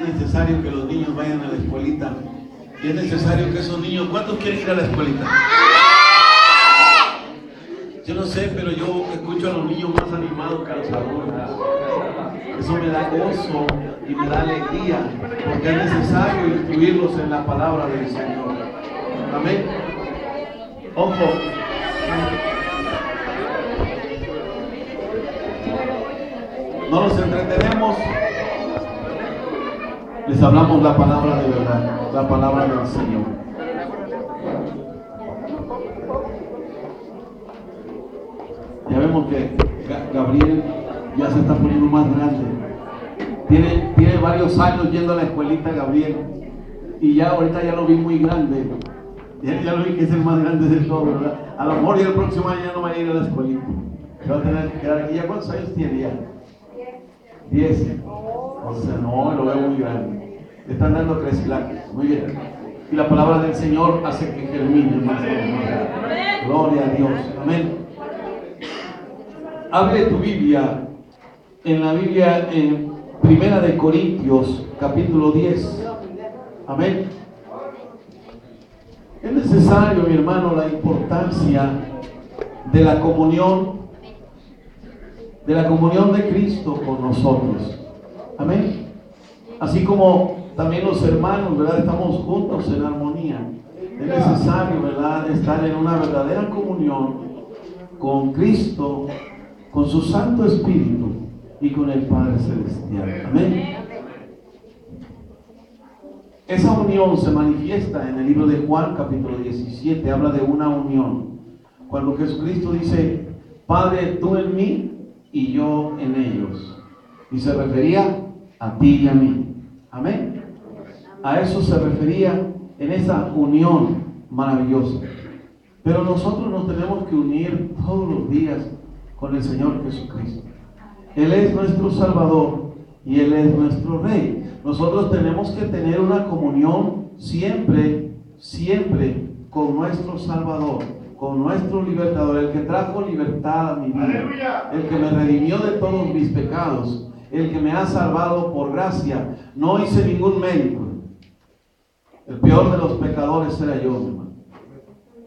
Es necesario que los niños vayan a la escuelita. Y es necesario que esos niños, ¿cuántos quieren ir a la escuelita? Yo no sé, pero yo escucho a los niños más animados que a los adultos. Eso me da gozo y me da alegría, porque es necesario instruirlos en la palabra del Señor. Amén. Ojo. No nos entretenemos. Les hablamos la palabra de verdad, la palabra del Señor. Ya vemos que Gabriel ya se está poniendo más grande. Tiene varios años yendo a la escuelita, Gabriel. Y ya ahorita ya lo vi muy grande. Ya lo vi que es el más grande de todo, ¿verdad? A lo mejor ya el próximo año ya no va a ir a la escuelita. Va a tener que quedar aquí. ¿Ya cuántos años tiene ya? 10. O sea, no, lo veo muy grande. Le están dando crecilaques. Muy bien. Y la palabra del Señor hace que germine más. Gloria a Dios. Amén. Abre tu Biblia. En la Biblia, en Primera de Corintios, capítulo 10. Amén. Es necesario, mi hermano, la importancia de la comunión de Cristo con nosotros. Amén. Así como también los hermanos, ¿verdad? Estamos juntos en armonía. Es necesario, ¿verdad?, estar en una verdadera comunión con Cristo, con su Santo Espíritu y con el Padre Celestial. Amén. Esa unión se manifiesta en el libro de Juan, capítulo 17. Habla de una unión. Cuando Jesucristo dice: Padre, tú en mí y yo en ellos. Y se refería a ti y a mí. Amén. A eso se refería en esa unión maravillosa. Pero nosotros nos tenemos que unir todos los días con el Señor Jesucristo. Él es nuestro Salvador y Él es nuestro Rey. Nosotros tenemos que tener una comunión siempre con nuestro Salvador, con nuestro Libertador, el que trajo libertad a mi vida, el que me redimió de todos mis pecados, el que me ha salvado por gracia. No hice ningún mérito. El peor de los pecadores era yo, mi hermano.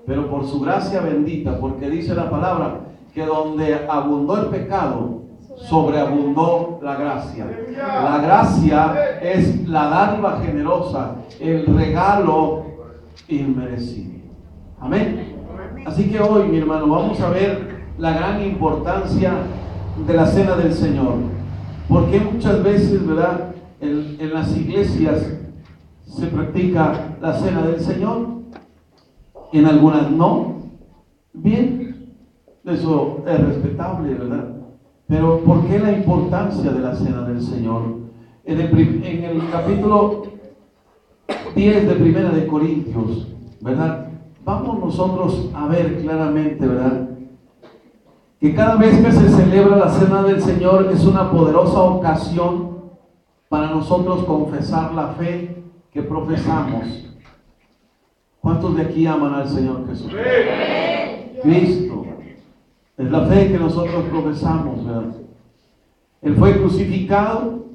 Pero por su gracia bendita, porque dice la palabra que donde abundó el pecado, sobreabundó la gracia. La gracia es la dádiva generosa, el regalo inmerecido. Amén. Así que hoy, mi hermano, vamos a ver la gran importancia de la cena del Señor. Porque muchas veces, ¿verdad?, en las iglesias se practica la cena del Señor, en algunas no. Bien, eso es respetable, ¿verdad? Pero ¿por qué la importancia de la cena del Señor? En el capítulo 10 de Primera de Corintios, ¿verdad? Vamos nosotros a ver claramente, ¿verdad?, que cada vez que se celebra la cena del Señor es una poderosa ocasión para nosotros confesar la fe que profesamos. ¿Cuántos de aquí aman al Señor Jesús? Cristo es la fe que nosotros profesamos, ¿verdad? Él fue crucificado,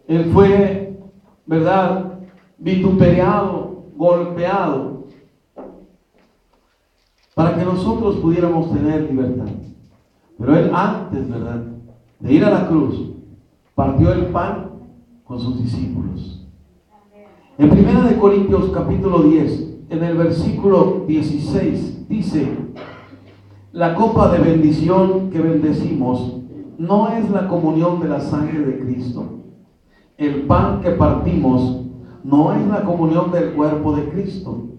Él fue, ¿verdad?, vituperiado, golpeado, para que nosotros pudiéramos tener libertad. Pero Él, antes, ¿verdad?, de ir a la cruz, partió el pan con sus discípulos. En 1 Corintios capítulo 10, en el versículo 16, dice: la copa de bendición que bendecimos no es la comunión de la sangre de Cristo. El pan que partimos no es la comunión del cuerpo de Cristo.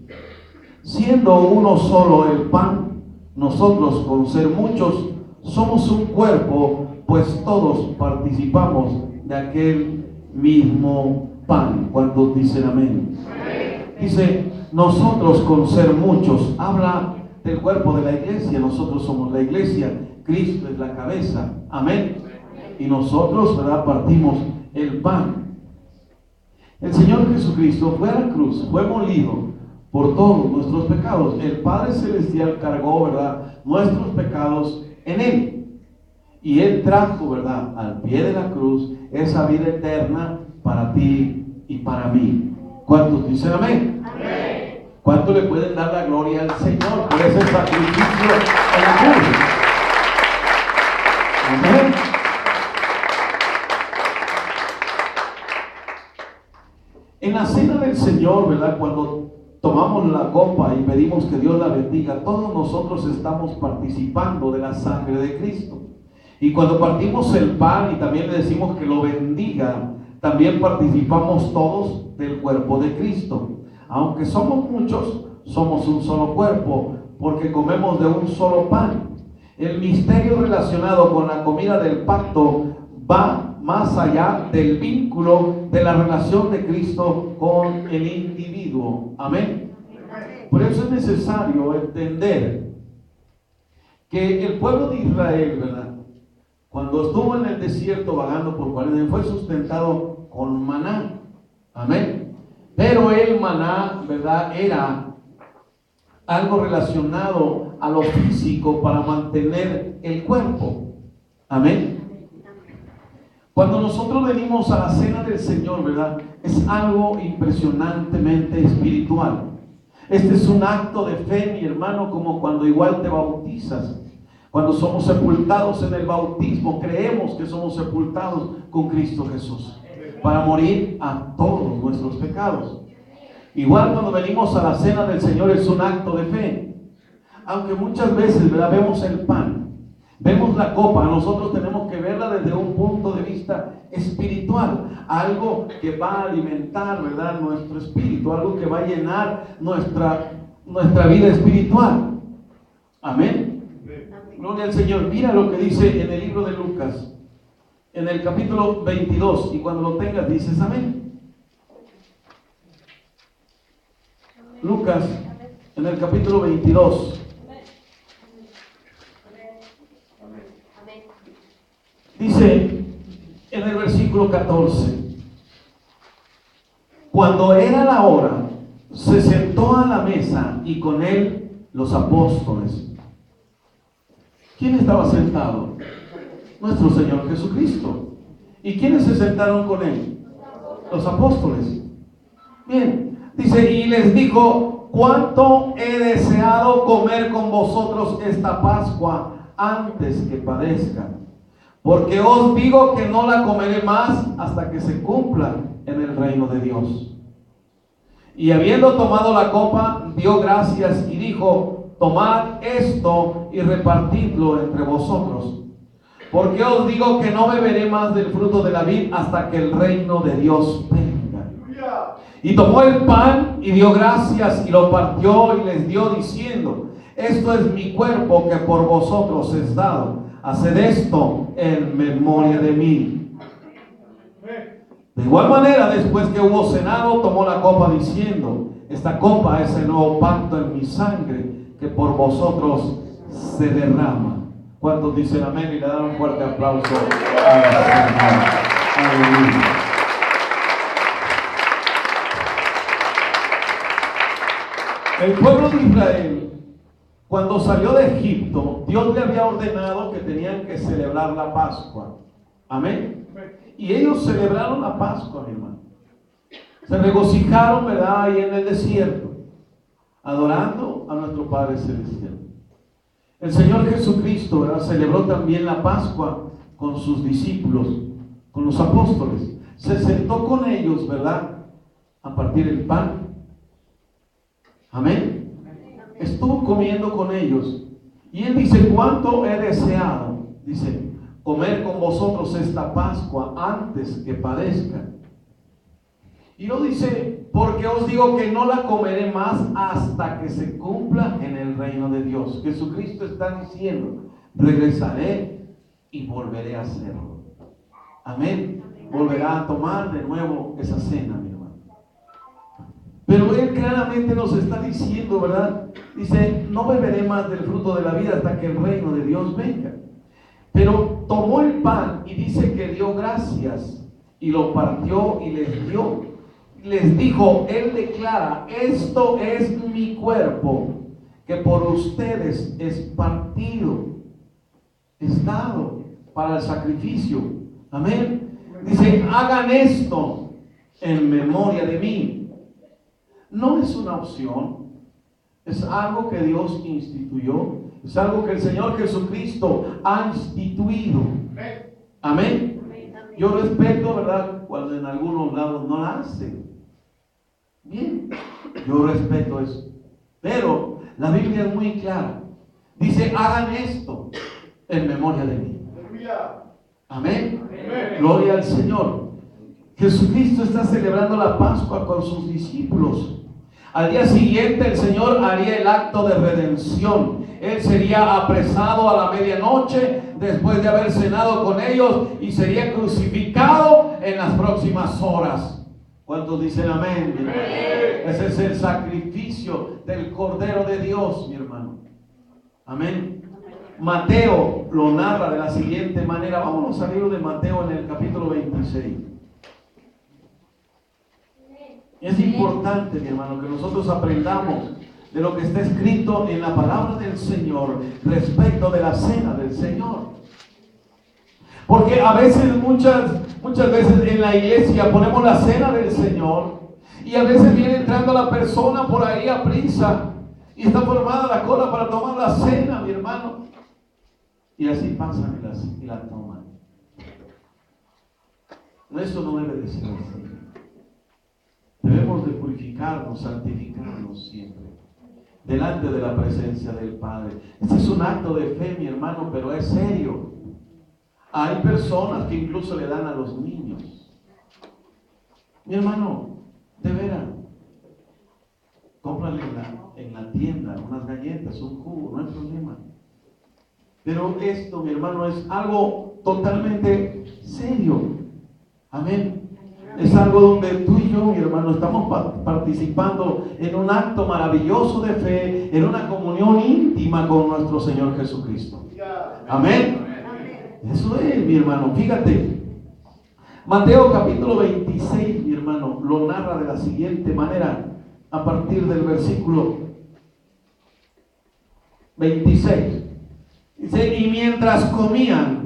Siendo uno solo el pan, nosotros, con ser muchos, somos un cuerpo, pues todos participamos de aquel mismo pan. ¿Cuántos dicen amén? Dice, nosotros, con ser muchos, habla del cuerpo de la iglesia. Nosotros somos la iglesia, Cristo es la cabeza. Amén. Y nosotros, ¿verdad?, partimos el pan. El Señor Jesucristo fue a la cruz, fue molido por todos nuestros pecados. El Padre Celestial cargó, ¿verdad?, nuestros pecados en Él. Y Él trajo, ¿verdad?, al pie de la cruz esa vida eterna para ti y para mí. ¿Cuántos dicen amén? Amén. ¿Cuánto le pueden dar la gloria al Señor por ese sacrificio en la cruz? Amén. En la cena del Señor, ¿verdad? Cuando tomamos la copa y pedimos que Dios la bendiga, todos nosotros estamos participando de la sangre de Cristo. Y cuando partimos el pan y también le decimos que lo bendiga, también participamos todos del cuerpo de Cristo. Aunque somos muchos, somos un solo cuerpo, porque comemos de un solo pan. El misterio relacionado con la comida del pacto va más allá del vínculo de la relación de Cristo con el individuo. Amén. Por eso es necesario entender que el pueblo de Israel, ¿verdad?, cuando estuvo en el desierto vagando por 40 años, fue sustentado con maná. Amén. Pero el maná, ¿verdad?, era algo relacionado a lo físico para mantener el cuerpo. Amén. Cuando nosotros venimos a la cena del Señor, ¿verdad?, es algo impresionantemente espiritual. Este es un acto de fe, mi hermano, como cuando igual te bautizas. Cuando somos sepultados en el bautismo, creemos que somos sepultados con Cristo Jesús para morir a todos nuestros pecados. Igual cuando venimos a la cena del Señor es un acto de fe. Aunque muchas veces, ¿verdad?, vemos el pan, vemos la copa, nosotros tenemos que verla desde un punto de vista espiritual, algo que va a alimentar, ¿verdad?, nuestro espíritu, algo que va a llenar nuestra vida espiritual. Amén. Gloria al Señor. Mira lo que dice en el libro de Lucas, en el capítulo 22, y cuando lo tengas dices amén. Lucas, en el capítulo 22. Dice en el versículo 14: cuando era la hora, se sentó a la mesa y con él los apóstoles. ¿Quién estaba sentado? Nuestro Señor Jesucristo. ¿Y quiénes se sentaron con él? Los apóstoles. Bien, dice, y les dijo: cuánto he deseado comer con vosotros esta Pascua antes que padezca, porque os digo que no la comeré más hasta que se cumpla en el reino de Dios. Y habiendo tomado la copa, dio gracias y dijo: tomad esto y repartidlo entre vosotros, porque os digo que no beberé más del fruto de la vid hasta que el reino de Dios venga. Y tomó el pan y dio gracias y lo partió y les dio diciendo: esto es mi cuerpo que por vosotros es dado, haced esto en memoria de mí. De igual manera, después que hubo cenado, tomó la copa diciendo: esta copa es el nuevo pacto en mi sangre, que por vosotros se derrama. ¿Cuántos dicen amén? Y le dan un fuerte aplauso al Señor. Aleluya. El pueblo de Israel, cuando salió de Egipto, Dios le había ordenado que tenían que celebrar la Pascua. Amén. Y ellos celebraron la Pascua, mi hermano. Se regocijaron, ¿verdad?, ahí en el desierto, adorando a nuestro Padre Celestial. El Señor Jesucristo, ¿verdad?, celebró también la Pascua con sus discípulos, con los apóstoles. Se sentó con ellos, ¿verdad?, a partir el pan. Amén. Estuvo comiendo con ellos. Y Él dice: cuánto he deseado, dice, comer con vosotros esta Pascua antes que padezca. Y lo dice: porque os digo que no la comeré más hasta que se cumpla en el reino de Dios. Jesucristo está diciendo: regresaré y volveré a hacerlo. Amén. Volverá a tomar de nuevo esa cena, mi hermano. Pero Él claramente nos está diciendo, ¿verdad? Dice: no beberé más del fruto de la vida hasta que el reino de Dios venga. Pero tomó el pan y dice que dio gracias y lo partió y les dio. Les dijo, Él declara: esto es mi cuerpo, que por ustedes es partido, es dado para el sacrificio. Amén. Dice: hagan esto en memoria de mí. No es una opción, es algo que Dios instituyó, es algo que el Señor Jesucristo ha instituido. Amén. Yo respeto, ¿verdad?, cuando en algunos lados no la hacen. Bien, yo respeto eso. Pero la Biblia es muy clara. Dice, hagan esto en memoria de mí. Amén. Gloria al Señor. Jesucristo está celebrando la Pascua con sus discípulos. Al día siguiente el Señor haría el acto de redención. Él sería apresado a la medianoche después de haber cenado con ellos y sería crucificado en las próximas horas. ¿Cuántos dicen amén, mi hermano? Ese es el sacrificio del Cordero de Dios, mi hermano. Amén. Mateo lo narra de la siguiente manera. Vámonos al libro de Mateo en el capítulo 26. Es importante, mi hermano, que nosotros aprendamos de lo que está escrito en la palabra del Señor respecto de la cena del Señor. Porque a veces, muchas veces en la iglesia ponemos la cena del Señor y a veces viene entrando la persona por ahí a prisa y está formada la cola para tomar la cena, mi hermano. Y así pasan y la toman. Eso no debe de ser así. Debemos de purificarnos, santificarnos siempre delante de la presencia del Padre. Este es un acto de fe, mi hermano, pero es serio. Hay personas que incluso le dan a los niños. Mi hermano, de veras, cómprale en la tienda unas galletas, un jugo, no hay problema. Pero esto, mi hermano, es algo totalmente serio. Amén. Es algo donde tú y yo, mi hermano, estamos participando en un acto maravilloso de fe, en una comunión íntima con nuestro Señor Jesucristo. Amén. Eso es, mi hermano. Fíjate, Mateo capítulo 26, mi hermano, lo narra de la siguiente manera, a partir del versículo 26. Dice, y mientras comían,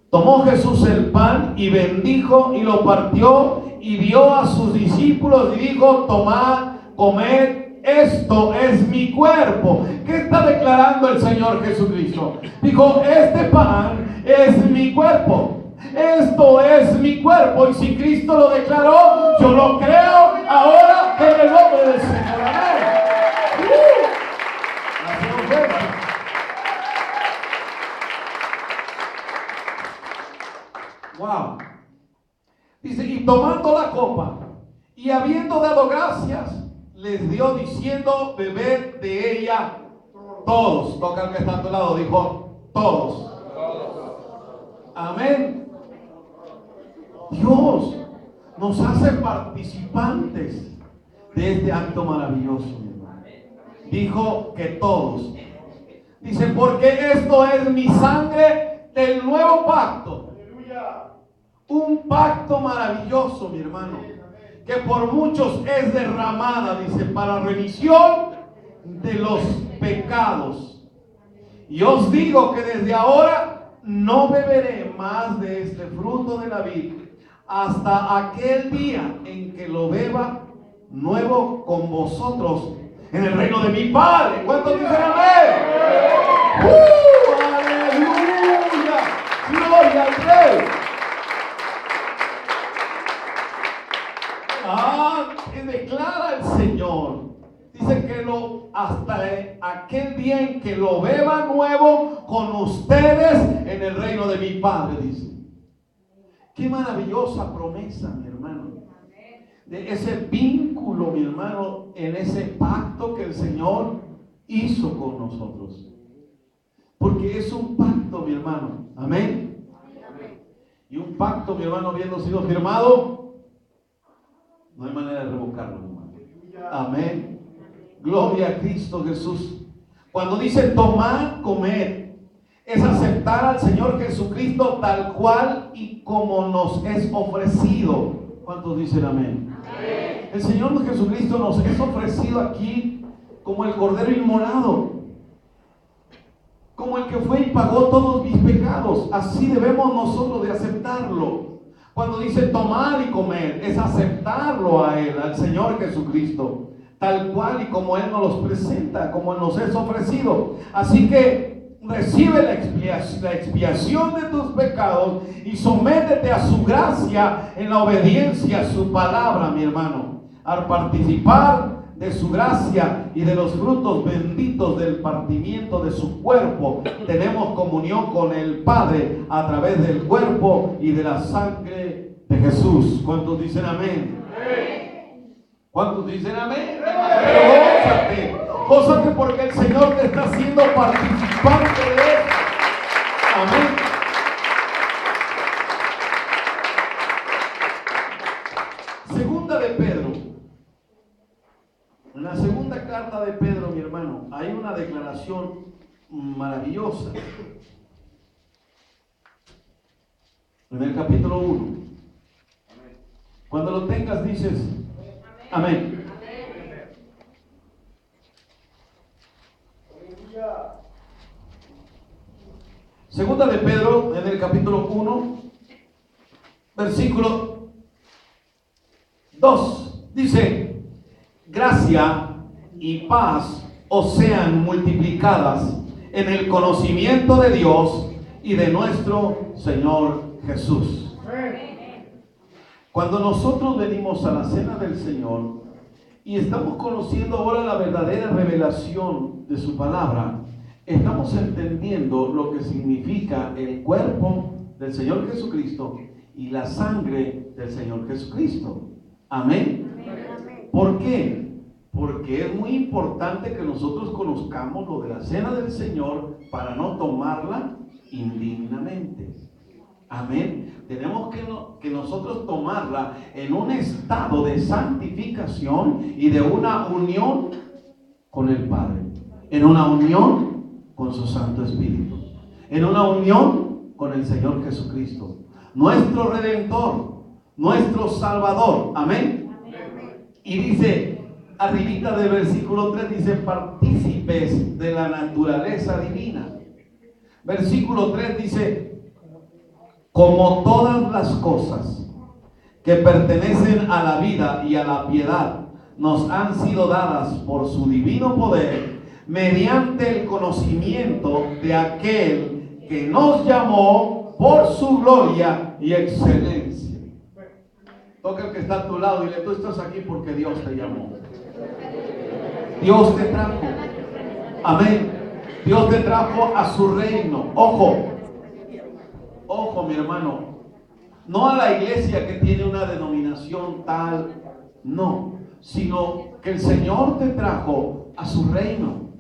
tomó Jesús el pan y bendijo y lo partió y dio a sus discípulos y dijo, tomad, comed, esto es mi cuerpo. ¿Qué está declarando el Señor Jesucristo? Dijo, este pan es mi cuerpo. Esto es mi cuerpo. Y si Cristo lo declaró, yo lo creo ahora en el nombre del Señor. Amén. Wow. Dice, y tomando la copa y habiendo dado gracias, les dio diciendo, bebed de ella todos. Toca el que está a tu lado, dijo, todos. Amén. Dios nos hace participantes de este acto maravilloso, mi hermano. Dijo que todos. Dice, porque esto es mi sangre del nuevo pacto. Un pacto maravilloso, mi hermano, que por muchos es derramada, dice, para remisión de los pecados. Y os digo que desde ahora no beberé más de este fruto de la vid hasta aquel día en que lo beba nuevo con vosotros en el reino de mi Padre. ¿Cuántos dicen amén? ¡Aleluya! ¡Gloria al Rey! Que declara el Señor. Dice que hasta aquel día en que lo beba nuevo con ustedes en el reino de mi Padre, dice. Qué maravillosa promesa, mi hermano. De ese vínculo, mi hermano, en ese pacto que el Señor hizo con nosotros. Porque es un pacto, mi hermano. Amén. Y un pacto, mi hermano, habiendo sido firmado, no hay manera de revocarlo, hermano. Amén. Gloria a Cristo Jesús. Cuando dice tomar, comer, es aceptar al Señor Jesucristo tal cual y como nos es ofrecido. ¿Cuántos dicen amén? Amén. El Señor Jesucristo nos es ofrecido aquí como el Cordero inmolado, como el que fue y pagó todos mis pecados. Así debemos nosotros de aceptarlo. Cuando dice tomar y comer, es aceptarlo a Él, al Señor Jesucristo, tal cual y como Él nos los presenta, como Él nos es ofrecido. Así que recibe la expiación de tus pecados y sométete a su gracia en la obediencia a su palabra, mi hermano. Al participar de su gracia y de los frutos benditos del partimiento de su cuerpo, tenemos comunión con el Padre a través del cuerpo y de la sangre de Jesús. ¿Cuántos dicen amén? ¿Cuántos dicen amén? Pero gózate porque el Señor te está haciendo participante de él. Amén. Segunda de Pedro. En la segunda carta de Pedro, mi hermano, hay una declaración maravillosa. En el capítulo 1. Cuando lo tengas dices amén. Segunda de Pedro, en el capítulo 1, versículo 2, dice: gracia y paz os sean multiplicadas en el conocimiento de Dios y de nuestro Señor Jesús. Cuando nosotros venimos a la cena del Señor y estamos conociendo ahora la verdadera revelación de su palabra, estamos entendiendo lo que significa el cuerpo del Señor Jesucristo y la sangre del Señor Jesucristo. Amén. ¿Por qué? Porque es muy importante que nosotros conozcamos lo de la cena del Señor para no tomarla indignamente. Amén. Tenemos que nosotros tomarla en un estado de santificación y de una unión con el Padre, en una unión con su Santo Espíritu, en una unión con el Señor Jesucristo, nuestro Redentor, nuestro Salvador. Amén. Y dice, arribita del versículo 3, dice: partícipes de la naturaleza divina. Versículo 3 dice: como todas las cosas que pertenecen a la vida y a la piedad nos han sido dadas por su divino poder, mediante el conocimiento de aquel que nos llamó por su gloria y excelencia. Toca el que está a tu lado y dile: tú estás aquí porque Dios te llamó. Dios te trajo. Amén. Dios te trajo a su reino. Ojo, mi hermano, no a la iglesia que tiene una denominación tal, no, sino que el Señor te trajo a su reino,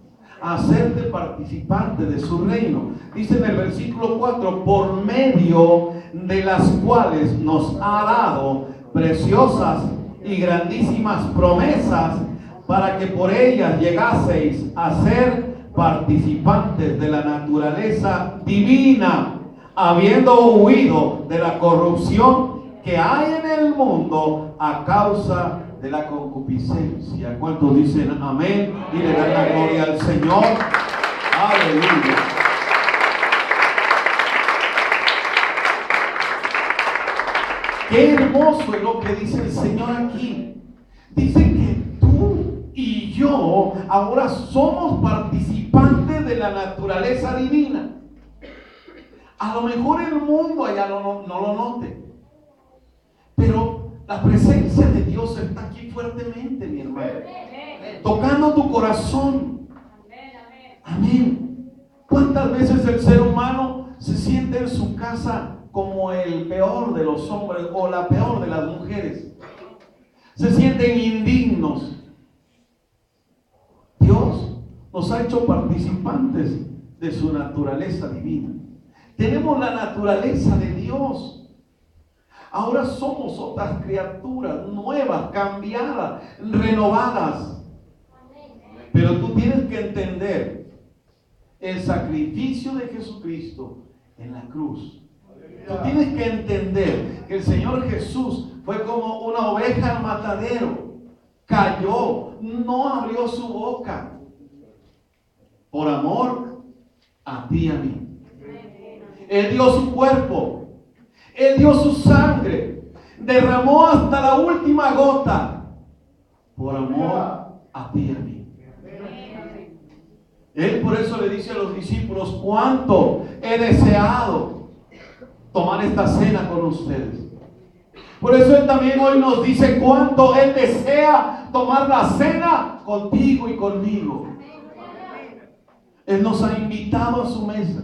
a hacerte participante de su reino. Dice en el versículo 4: por medio de las cuales nos ha dado preciosas y grandísimas promesas, para que por ellas llegaseis a ser participantes de la naturaleza divina, habiendo huido de la corrupción que hay en el mundo a causa de la concupiscencia. ¿Cuántos dicen amén y le dan la gloria al Señor? Aleluya. Qué hermoso es lo que dice el Señor aquí. Dice que tú y yo ahora somos participantes de la naturaleza divina. A lo mejor el mundo allá no lo note, pero la presencia de Dios está aquí fuertemente, mi hermano, tocando tu corazón. Amén. ¿Cuántas veces el ser humano se siente en su casa como el peor de los hombres o la peor de las mujeres? Se sienten indignos. Dios nos ha hecho participantes de su naturaleza divina. Tenemos la naturaleza de Dios. Ahora somos otras criaturas nuevas, cambiadas, renovadas. Pero tú tienes que entender el sacrificio de Jesucristo en la cruz. Tú tienes que entender que el Señor Jesús fue como una oveja al matadero. Cayó, no abrió su boca, por amor a ti y a mí. Él dio su cuerpo. Él dio su sangre, derramó hasta la última gota por amor a ti y a mí. Él por eso le dice a los discípulos: cuánto he deseado tomar esta cena con ustedes. Por eso Él también hoy nos dice cuánto Él desea tomar la cena contigo y conmigo. Él nos ha invitado a su mesa.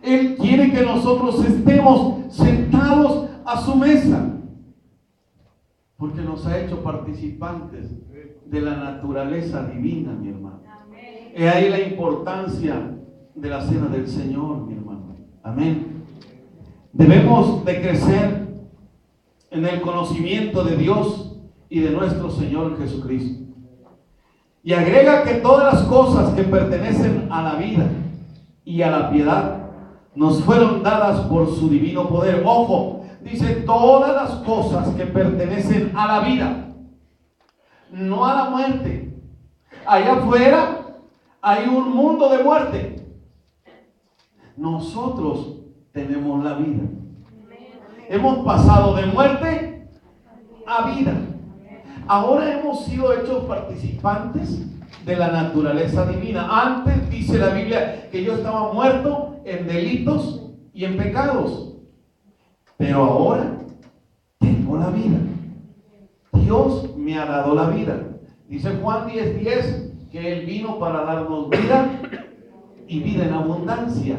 Él quiere que nosotros estemos sentados a su mesa, porque nos ha hecho participantes de la naturaleza divina, mi hermano. Es ahí la importancia de la cena del Señor, mi hermano. Amén. Debemos de crecer en el conocimiento de Dios y de nuestro Señor Jesucristo. Y agrega que todas las cosas que pertenecen a la vida y a la piedad nos fueron dadas por su divino poder. Ojo, dice todas las cosas que pertenecen a la vida, no a la muerte. Allá afuera hay un mundo de muerte. Nosotros tenemos la vida. Hemos pasado de muerte a vida. Ahora hemos sido hechos participantes de la naturaleza divina. Antes dice la Biblia que yo estaba muerto en delitos y en pecados, pero ahora tengo la vida. Dios me ha dado la vida. Dice Juan 10:10 que Él vino para darnos vida y vida en abundancia.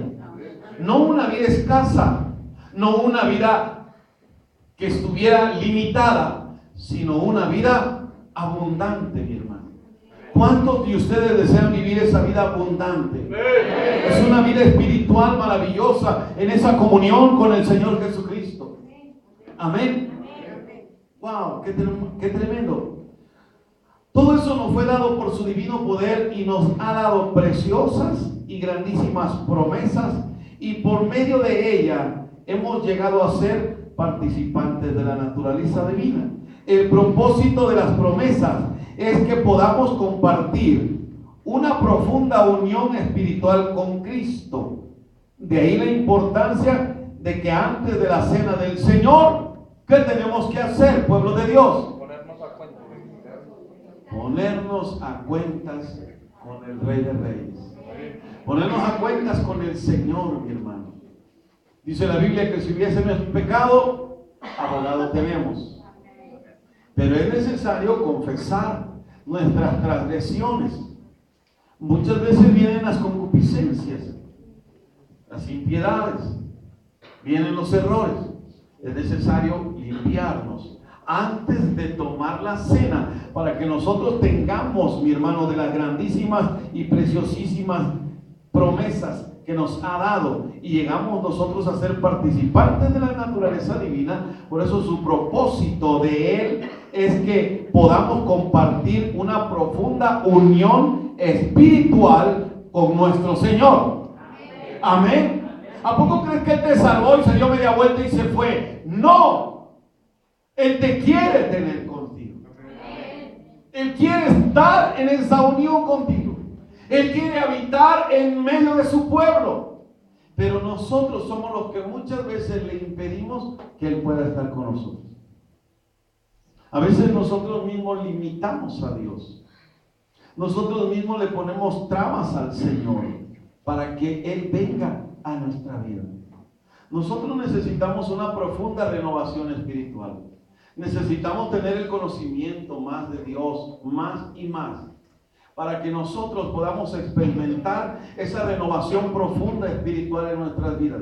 No una vida escasa, no una vida que estuviera limitada, sino una vida abundante, mi hermano. ¿Cuántos de ustedes desean vivir esa vida abundante? Es una vida espiritual maravillosa en esa comunión con el Señor Jesucristo. Amén. Wow, qué tremendo. Todo eso nos fue dado por su divino poder y nos ha dado preciosas y grandísimas promesas, y por medio de ella hemos llegado a ser participantes de la naturaleza divina. El propósito de las promesas es que podamos compartir una profunda unión espiritual con Cristo. De ahí la importancia de que antes de la cena del Señor, ¿qué tenemos que hacer, pueblo de Dios? Ponernos a cuentas con el Rey de Reyes. Ponernos a cuentas con el Señor, mi hermano. Dice la Biblia que si hubiésemos pecado, abogado tenemos. Pero es necesario confesar nuestras transgresiones. Muchas veces vienen las concupiscencias, las impiedades, vienen los errores. Es necesario limpiarnos antes de tomar la cena, para que nosotros tengamos, mi hermano, de las grandísimas y preciosísimas promesas que nos ha dado, y llegamos nosotros a ser participantes de la naturaleza divina. Por eso su propósito de Él es que podamos compartir una profunda unión espiritual con nuestro Señor. Amén. ¿A poco crees que Él te salvó y se dio media vuelta y se fue? No. Él te quiere tener contigo. Él quiere estar en esa unión contigo. Él quiere habitar en medio de su pueblo. Pero nosotros somos los que muchas veces le impedimos que Él pueda estar con nosotros. A veces nosotros mismos limitamos a Dios. Nosotros mismos le ponemos trabas al Señor para que Él venga a nuestra vida. Nosotros necesitamos una profunda renovación espiritual. Necesitamos tener el conocimiento más de Dios, más y más, para que nosotros podamos experimentar esa renovación profunda espiritual en nuestras vidas.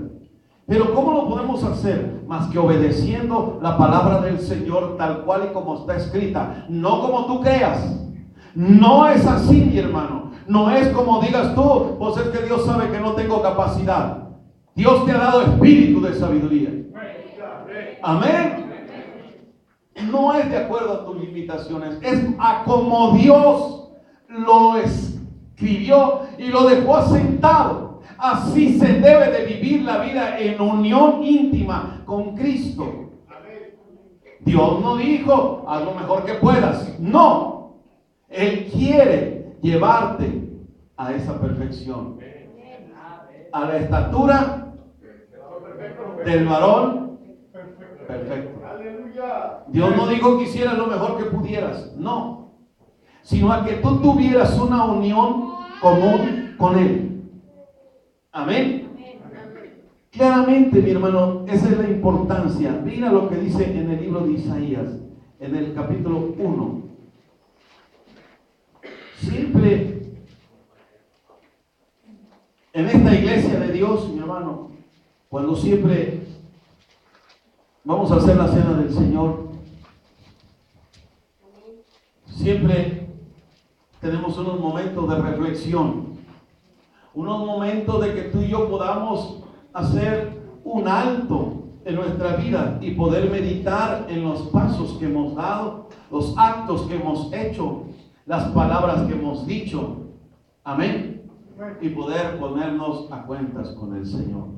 Pero ¿cómo lo podemos hacer? Más que obedeciendo la palabra del Señor tal cual y como está escrita, no como tú creas. No es así, mi hermano. No es como digas tú, pues es que Dios sabe que no tengo capacidad. Dios te ha dado espíritu de sabiduría. Amén. No es de acuerdo a tus limitaciones, es a como Dios lo escribió y lo dejó asentado. Así se debe de vivir la vida en unión íntima con Cristo. Dios no dijo, haz lo mejor que puedas. No, Él quiere llevarte a esa perfección, a la estatura del varón perfecto. Dios no dijo que hicieras lo mejor que pudieras, no, sino a que tú tuvieras una unión común con Él. Amén. Claramente, mi hermano, esa es la importancia. Mira lo que dice en el libro de Isaías, en el capítulo 1. Siempre en esta iglesia de Dios, mi hermano, cuando siempre vamos a hacer la cena del Señor, siempre tenemos unos momentos de reflexión, unos momentos de que tú y yo podamos hacer un alto en nuestra vida y poder meditar en los pasos que hemos dado, los actos que hemos hecho, las palabras que hemos dicho. Amén. Y poder ponernos a cuentas con el Señor.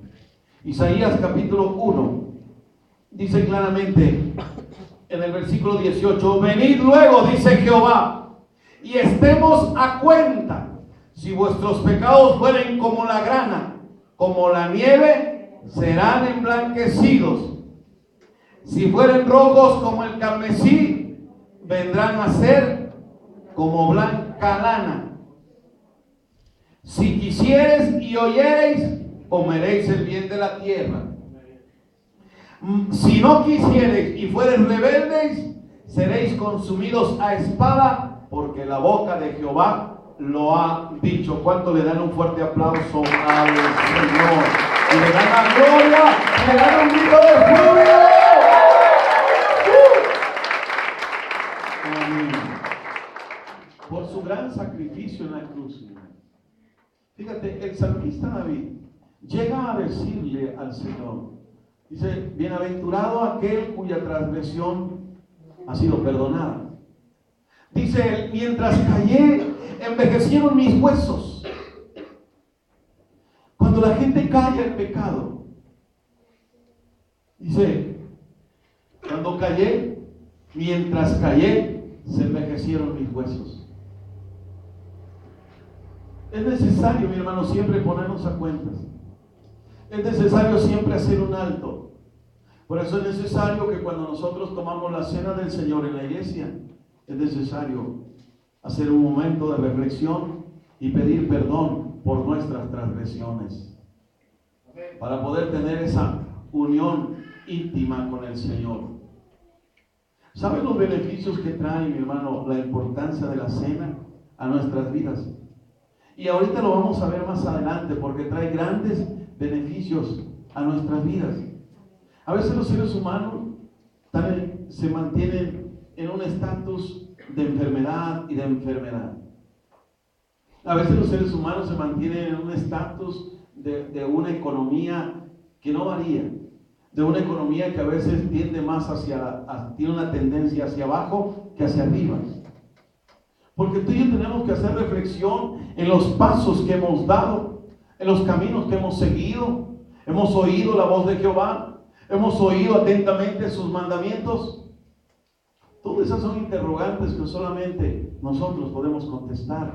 Isaías capítulo 1 dice claramente en el versículo 18: venid luego, dice Jehová, y estemos a cuenta. Si vuestros pecados fueren como la grana, como la nieve, serán emblanquecidos. Si fueren rojos como el carmesí, vendrán a ser como blanca lana. Si quisiereis y oyereis, comeréis el bien de la tierra. Si no quisiereis y fuereis rebeldes, seréis consumidos a espada, porque la boca de Jehová lo ha dicho. ¿Cuánto le dan un fuerte aplauso al Señor? Y le dan la gloria, y le dan un grito de júbilo. Por su gran sacrificio en la cruz. Fíjate, el salmista David llega a decirle al Señor, dice: bienaventurado aquel cuya transgresión ha sido perdonada. Dice él: mientras callé, envejecieron mis huesos. Cuando la gente calla el pecado, dice, cuando callé, mientras callé, se envejecieron mis huesos. Es necesario, mi hermano, siempre ponernos a cuentas. Es necesario siempre hacer un alto. Por eso es necesario que cuando nosotros tomamos la cena del Señor en la iglesia, es necesario hacer un momento de reflexión y pedir perdón por nuestras transgresiones, para poder tener esa unión íntima con el Señor. ¿Saben los beneficios que trae, mi hermano, la importancia de la cena a nuestras vidas? Y ahorita lo vamos a ver más adelante, porque trae grandes beneficios a nuestras vidas. A veces los seres humanos se mantienen en un estatus de enfermedad y de enfermedad. A veces los seres humanos se mantienen en un estatus de una economía que no varía, de una economía que a veces tiende más tiene una tendencia hacia abajo que hacia arriba. Porque tú y yo tenemos que hacer reflexión en los pasos que hemos dado, en los caminos que hemos seguido. Hemos oído la voz de Jehová, hemos oído atentamente sus mandamientos. Todas esas son interrogantes que solamente nosotros podemos contestar.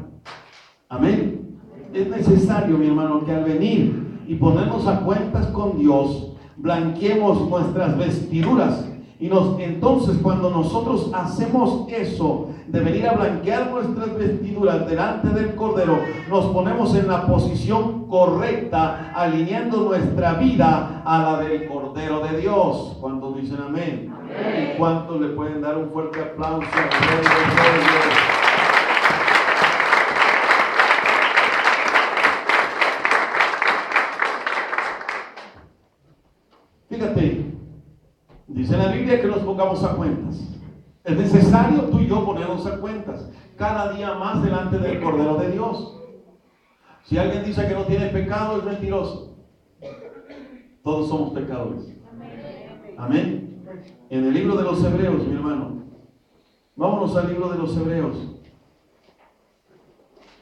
Amén. Es necesario, mi hermano, que al venir y ponernos a cuentas con Dios, blanqueemos nuestras vestiduras. Y entonces cuando nosotros hacemos eso, de venir a blanquear nuestras vestiduras delante del Cordero, nos ponemos en la posición correcta, alineando nuestra vida a la del Cordero de Dios. ¿Cuántos dicen amén? Amén. ¿Y cuántos le pueden dar un fuerte aplauso al Rey de Reyes? Fíjate, dice la Biblia que nos pongamos a cuentas. Es necesario tú y yo ponernos a cuentas cada día más delante del Cordero de Dios. Si alguien dice que no tiene pecado, es mentiroso. Todos somos pecadores. Amén. En el libro de los Hebreos, mi hermano, vámonos al libro de los Hebreos.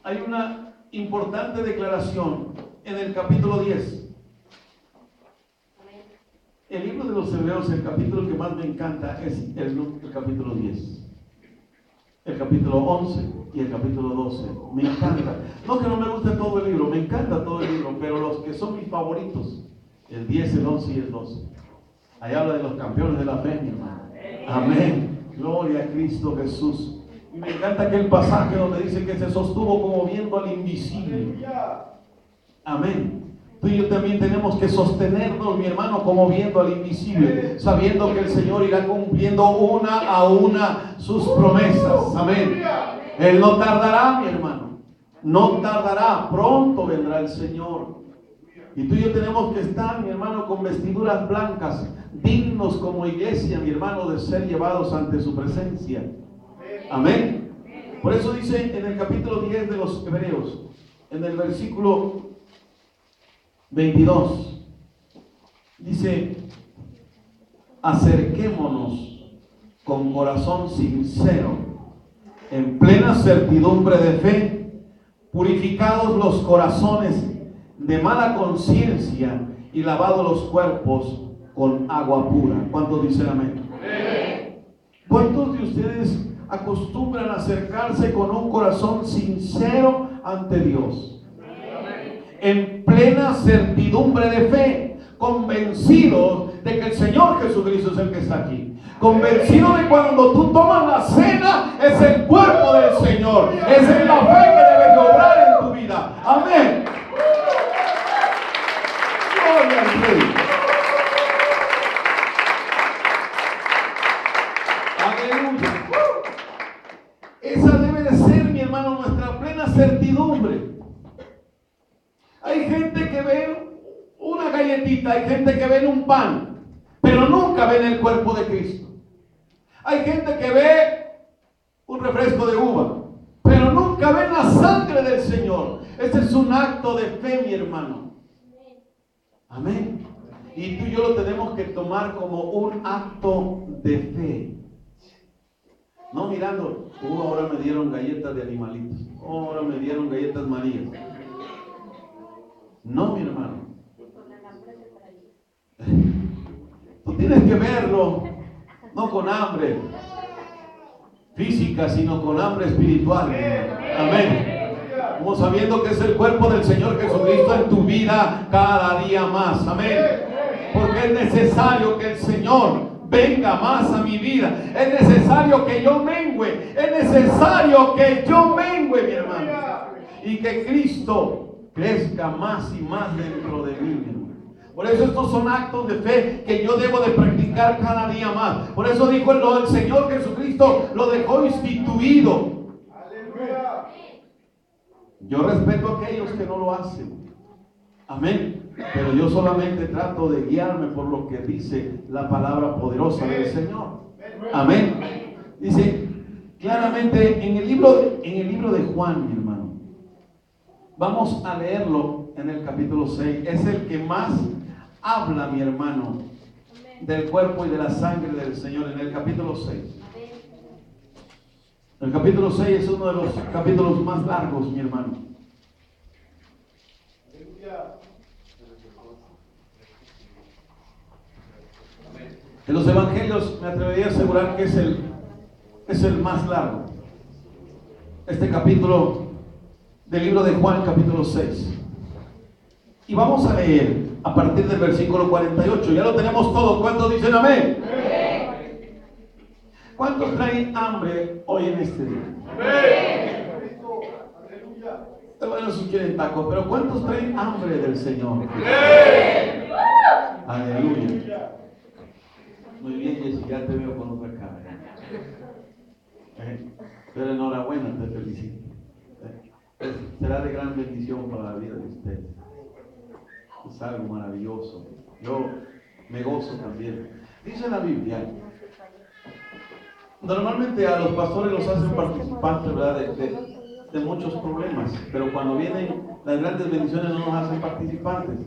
Hay una importante declaración en el capítulo 10. El libro de los Hebreos, el capítulo que más me encanta es el capítulo 10, el capítulo 11 y el capítulo 12. Me encanta. No que no me guste todo el libro, me encanta todo el libro, pero los que son mis favoritos, el 10, el 11 y el 12. Ahí habla de los campeones de la fe, mi hermano. Amén. Gloria a Cristo Jesús. Y me encanta aquel pasaje donde dice que se sostuvo como viendo al invisible. Amén. Tú y yo también tenemos que sostenernos, mi hermano, como viendo al invisible, sabiendo que el Señor irá cumpliendo una a una sus promesas. Amén. Él no tardará, mi hermano. No tardará. Pronto vendrá el Señor. Y tú y yo tenemos que estar, mi hermano, con vestiduras blancas, dignos como iglesia, mi hermano, de ser llevados ante su presencia. Amén. Por eso dice en el capítulo 10 de los Hebreos, en el versículo 22, dice: acerquémonos con corazón sincero, en plena certidumbre de fe, purificados los corazones de mala conciencia y lavados los cuerpos con agua pura. ¿Cuántos dicen amén? ¿Cuántos de ustedes acostumbran a acercarse con un corazón sincero ante Dios? En plena certidumbre de fe, convencidos de que el Señor Jesucristo es el que está aquí, convencido de cuando tú tomas la cena es el cuerpo del Señor, es en la fe que debes de obrar en tu vida. Amén. Gloria al Rey. Aleluya. Esa debe de ser, mi hermano, nuestra plena certidumbre. Hay gente que ve una galletita, hay gente que ve un pan, pero nunca ven el cuerpo de Cristo. Hay gente que ve un refresco de uva, pero nunca ven la sangre del Señor. Este es un acto de fe, mi hermano. Amén. Y tú y yo lo tenemos que tomar como un acto de fe. No mirando, ahora me dieron galletas de animalitos, ahora me dieron galletas Marías. No, mi hermano. Tú tienes que verlo, no con hambre física, sino con hambre espiritual. Amén. Como sabiendo que es el cuerpo del Señor Jesucristo en tu vida cada día más. Amén. Porque es necesario que el Señor venga más a mi vida. Es necesario que yo mengüe. Es necesario que yo mengüe, mi hermano. Y que Cristo crezca más y más dentro de mí, mi hermano. Por eso estos son actos de fe que yo debo de practicar cada día más. Por eso dijo el Señor Jesucristo, lo dejó instituido. Aleluya. Yo respeto a aquellos que no lo hacen. Amén. Pero yo solamente trato de guiarme por lo que dice la palabra poderosa del Señor. Amén. Dice claramente en el libro de Juan, mi hermano. Vamos a leerlo en el capítulo 6. Es el que más habla, mi hermano, del cuerpo y de la sangre del Señor, en el capítulo 6. El capítulo 6 es uno de los capítulos más largos, mi hermano. En los evangelios me atrevería a asegurar que es el más largo. Este capítulo del libro de Juan, capítulo 6. Y vamos a leer a partir del versículo 48. Ya lo tenemos todo. ¿Cuántos dicen amén? Amén. ¿Cuántos traen hambre hoy en este día? Amén. Bueno, si quieren tacos, pero ¿cuántos traen hambre del Señor? Amén. Aleluya. Muy bien, Jessy, ya te veo con otra cara. Pero enhorabuena, te felicito. Será de gran bendición para la vida de ustedes. Es algo maravilloso. Yo me gozo también. Dice la Biblia, normalmente a los pastores los hacen participantes, ¿verdad?, de muchos problemas, pero cuando vienen las grandes bendiciones no nos hacen participantes.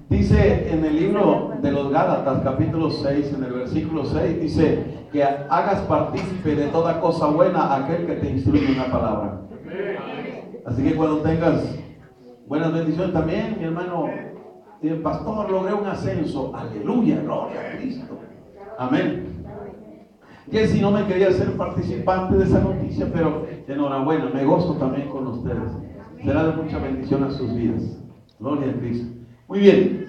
Dice en el libro de los Gálatas, capítulo 6, en el versículo 6, dice que hagas partícipe de toda cosa buena a aquel que te instruye en la palabra. Así que cuando tengas buenas bendiciones también, mi hermano, el pastor, logré un ascenso. Aleluya, gloria a Cristo. Amén. Que si no me quería ser participante de esa noticia, pero enhorabuena, me gozo también con ustedes. Será de mucha bendición a sus vidas. Gloria a Cristo. Muy bien.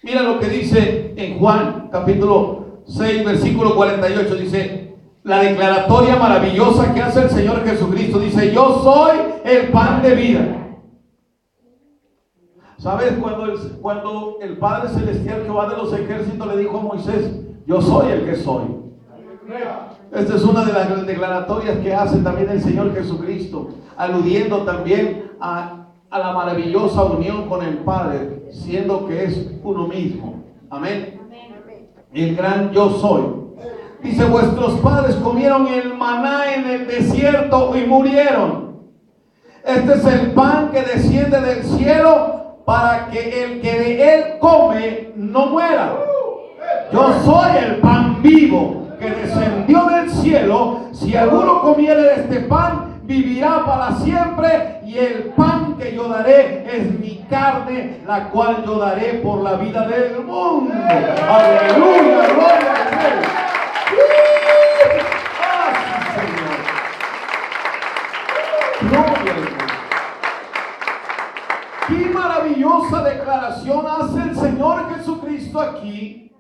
Mira lo que dice en Juan capítulo 6 versículo 48. Dice la declaratoria maravillosa que hace el Señor Jesucristo. Dice: yo soy el pan de vida. ¿Sabes? Cuando el Padre Celestial, Jehová de los ejércitos, le dijo a Moisés: yo soy el que soy. Esta es una de las declaratorias que hace también el Señor Jesucristo, aludiendo también a la maravillosa unión con el Padre, siendo que es uno mismo. Amén. El gran yo soy. Dice: vuestros padres comieron el maná en el desierto y murieron. Este es el pan que desciende del cielo, para que el que de él come no muera. Yo soy el pan vivo que descendió del cielo. Si alguno comiere de este pan, vivirá para siempre. Y el pan que yo daré es mi carne, la cual yo daré por la vida del mundo. Aleluya, gloria a Dios. Gloria a Dios. Qué maravillosa declaración hace el Señor Jesucristo aquí,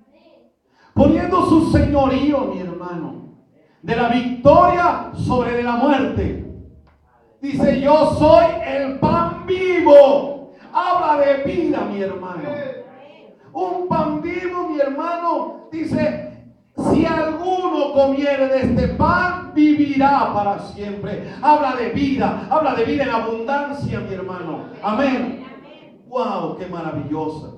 poniendo su señorío, mi hermano, de la victoria sobre la muerte. Dice: yo soy el pan vivo. Habla de vida, mi hermano. Un pan vivo, mi hermano, dice: si alguno comiere de este pan, vivirá para siempre. Habla de vida en abundancia, mi hermano. Amén. Wow, qué maravillosa.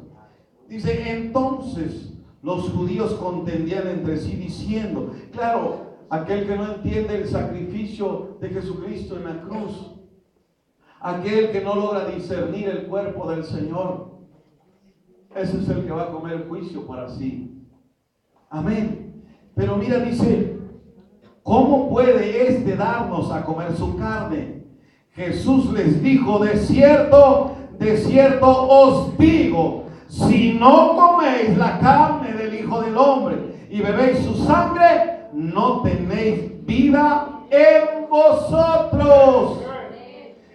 Dice: entonces los judíos contendían entre sí diciendo, claro, aquel que no entiende el sacrificio de Jesucristo en la cruz, aquel que no logra discernir el cuerpo del Señor, ese es el que va a comer juicio para sí. Amén. Pero mira, dice: ¿cómo puede este darnos a comer su carne? Jesús les dijo: de cierto os digo, si no coméis la carne del Hijo del Hombre y bebéis su sangre, no tenéis vida en vosotros.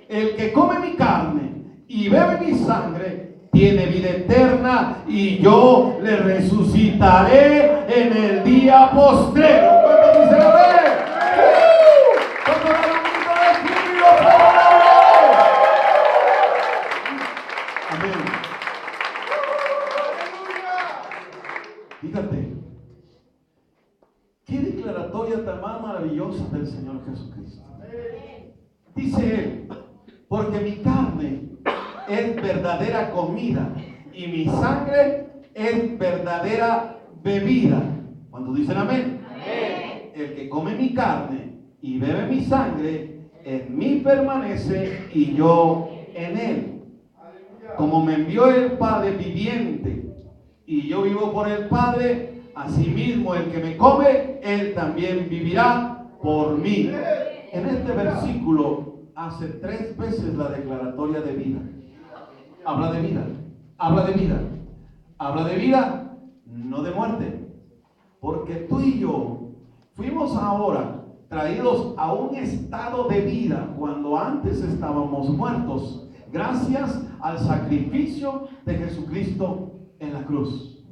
El que come mi carne y bebe mi sangre tiene vida eterna, y yo le resucitaré en el día postrero. ¿Cuántos dicen amén? ¿Cuántos dan un grito de júbilo para Dios? Amén. Fíjate, qué declaratoria tan más maravillosa del Señor Jesucristo. Dice Él: porque mi carne es verdadera comida y mi sangre es verdadera bebida. ¿Cuántos dicen amén? Amén. El que come mi carne y bebe mi sangre, en mí permanece y yo en él. Como me envió el Padre viviente y yo vivo por el Padre, asimismo el que me come, él también vivirá por mí. En este versículo hace 3 veces la declaratoria de vida. Habla de vida, habla de vida, habla de vida, no de muerte. Porque tú y yo fuimos ahora traídos a un estado de vida cuando antes estábamos muertos, gracias al sacrificio de Jesucristo en la cruz.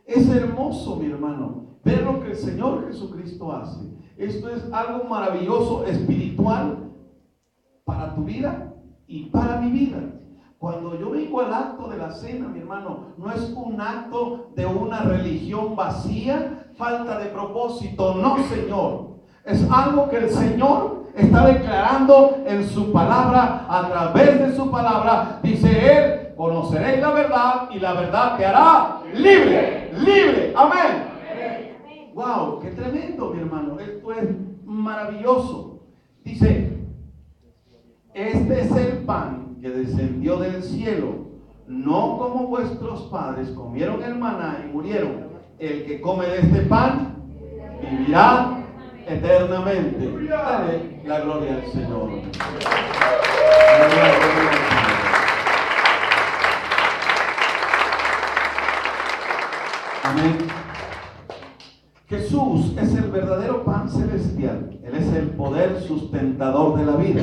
Es hermoso, mi hermano, ver lo que el Señor Jesucristo hace. Esto es algo maravilloso, espiritual, para tu vida y para mi vida. Cuando yo vengo al acto de la cena, mi hermano, no es un acto de una religión vacía, falta de propósito. No, Señor. Es algo que el Señor está declarando en su palabra, a través de su palabra. Dice Él: conoceréis la verdad y la verdad te hará libre. Libre. Amén. Wow, qué tremendo, mi hermano. Esto es maravilloso. Dice: este es el pan que descendió del cielo, no como vuestros padres comieron el maná y murieron. El que come de este pan vivirá eternamente. Dale la gloria al Señor. Amén. Jesús es el verdadero pan celestial. Él es el poder sustentador de la vida.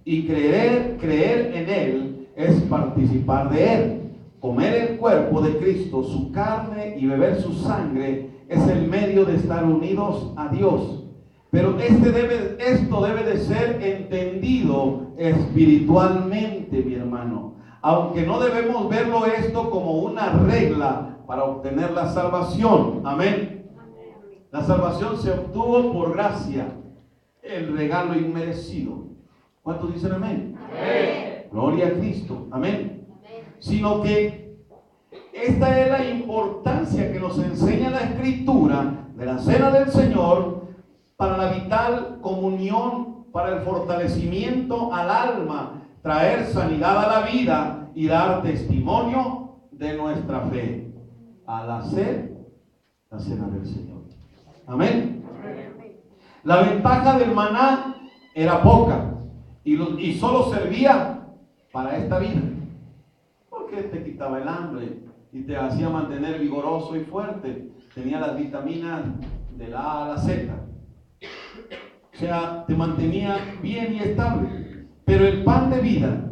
Y creer en Él es participar de Él. Comer el cuerpo de Cristo, su carne y beber su sangre es el medio de estar unidos a Dios. Pero esto debe de ser entendido espiritualmente, mi hermano. Aunque no debemos verlo esto como una regla para obtener la salvación. Amén. La salvación se obtuvo por gracia, el regalo inmerecido. ¿Cuántos dicen amén? Amén. Gloria a Cristo. Amén. Sino que esta es la importancia que nos enseña la Escritura de la cena del Señor para la vital comunión, para el fortalecimiento al alma, traer sanidad a la vida y dar testimonio de nuestra fe al hacer la cena del Señor. Amén. La ventaja del maná era poca y solo servía para esta vida, porque te quitaba el hambre y te hacía mantener vigoroso y fuerte. Tenía las vitaminas de la A a la Z, o sea, te mantenía bien y estable. Pero el pan de vida,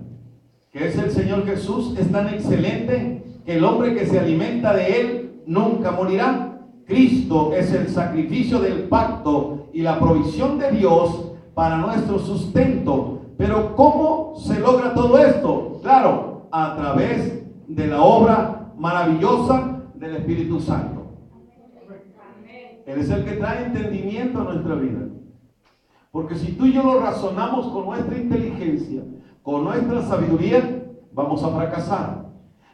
que es el Señor Jesús, es tan excelente que el hombre que se alimenta de él nunca morirá. Cristo es el sacrificio del pacto y la provisión de Dios para nuestro sustento. Pero ¿cómo se logra todo esto? Claro, a través de la obra maravillosa del Espíritu Santo. Él es el que trae entendimiento a nuestra vida. Porque si tú y yo lo razonamos con nuestra inteligencia, con nuestra sabiduría, vamos a fracasar.